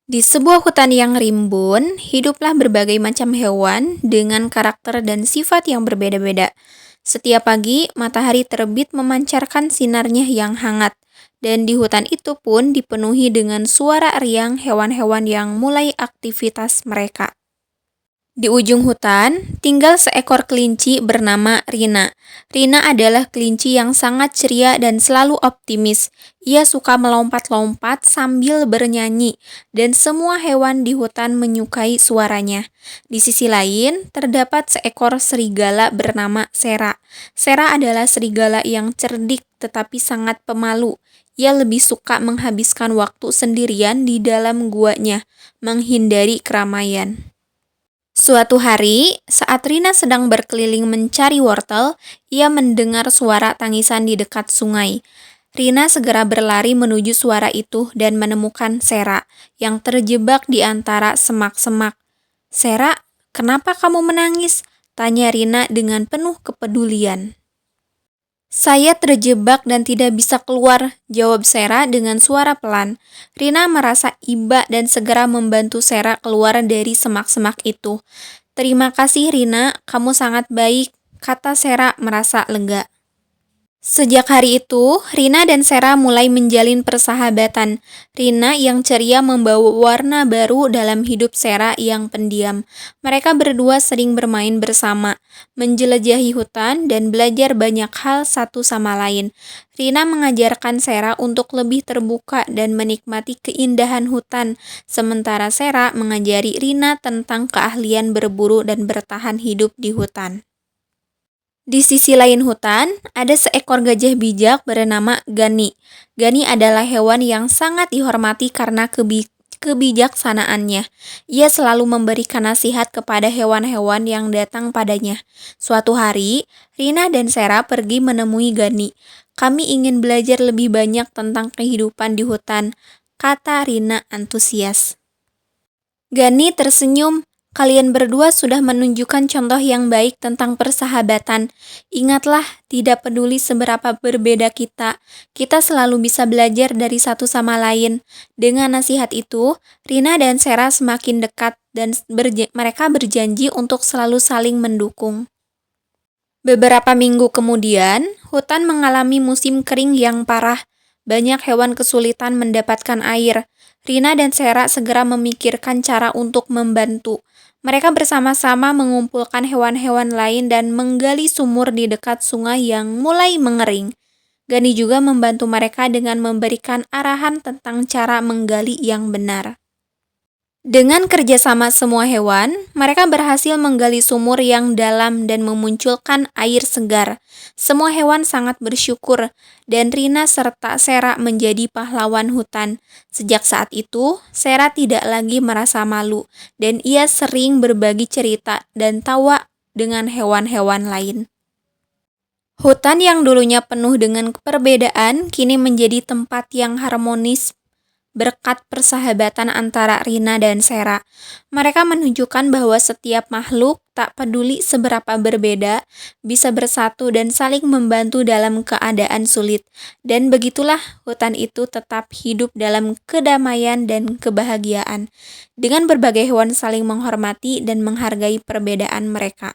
Di sebuah hutan yang rimbun, hiduplah berbagai macam hewan dengan karakter dan sifat yang berbeda-beda. Setiap pagi, matahari terbit memancarkan sinarnya yang hangat, dan di hutan itu pun dipenuhi dengan suara riang hewan-hewan yang mulai aktivitas mereka. Di ujung hutan, tinggal seekor kelinci bernama Rina. Rina adalah kelinci yang sangat ceria dan selalu optimis. Ia suka melompat-lompat sambil bernyanyi, dan semua hewan di hutan menyukai suaranya. Di sisi lain, terdapat seekor serigala bernama Sera. Sera adalah serigala yang cerdik tetapi sangat pemalu. Ia lebih suka menghabiskan waktu sendirian di dalam guanya, menghindari keramaian. Suatu hari, saat Rina sedang berkeliling mencari wortel, ia mendengar suara tangisan di dekat sungai. Rina segera berlari menuju suara itu dan menemukan Sera yang terjebak di antara semak-semak. "Sera, kenapa kamu menangis?" tanya Rina dengan penuh kepedulian. "Saya terjebak dan tidak bisa keluar," jawab Sera dengan suara pelan. Rina merasa iba dan segera membantu Sera keluar dari semak-semak itu. "Terima kasih Rina, kamu sangat baik," kata Sera merasa lega. Sejak hari itu, Rina dan Sera mulai menjalin persahabatan. Rina yang ceria membawa warna baru dalam hidup Sera yang pendiam. Mereka berdua sering bermain bersama, menjelajahi hutan, dan belajar banyak hal satu sama lain. Rina mengajarkan Sera untuk lebih terbuka dan menikmati keindahan hutan, sementara Sera mengajari Rina tentang keahlian berburu dan bertahan hidup di hutan. Di sisi lain hutan, ada seekor gajah bijak bernama Gani. Gani adalah hewan yang sangat dihormati karena kebijaksanaannya. Ia selalu memberikan nasihat kepada hewan-hewan yang datang padanya. Suatu hari, Rina dan Sera pergi menemui Gani. "Kami ingin belajar lebih banyak tentang kehidupan di hutan," kata Rina antusias. Gani tersenyum. "Kalian berdua sudah menunjukkan contoh yang baik tentang persahabatan. Ingatlah, tidak peduli seberapa berbeda kita, kita selalu bisa belajar dari satu sama lain." Dengan nasihat itu, Rina dan Sera semakin dekat dan mereka berjanji untuk selalu saling mendukung. Beberapa minggu kemudian, hutan mengalami musim kering yang parah. Banyak hewan kesulitan mendapatkan air. Rina dan Sera segera memikirkan cara untuk membantu. Mereka bersama-sama mengumpulkan hewan-hewan lain dan menggali sumur di dekat sungai yang mulai mengering. Gani juga membantu mereka dengan memberikan arahan tentang cara menggali yang benar. Dengan kerjasama semua hewan, mereka berhasil menggali sumur yang dalam dan memunculkan air segar. Semua hewan sangat bersyukur, dan Rina serta Sera menjadi pahlawan hutan. Sejak saat itu, Sera tidak lagi merasa malu, dan ia sering berbagi cerita dan tawa dengan hewan-hewan lain. Hutan yang dulunya penuh dengan perbedaan, kini menjadi tempat yang harmonis berkat persahabatan antara Rina dan Sera. Mereka menunjukkan bahwa setiap makhluk, tak peduli seberapa berbeda, bisa bersatu dan saling membantu dalam keadaan sulit. Dan begitulah hutan itu tetap hidup dalam kedamaian dan kebahagiaan, dengan berbagai hewan saling menghormati dan menghargai perbedaan mereka.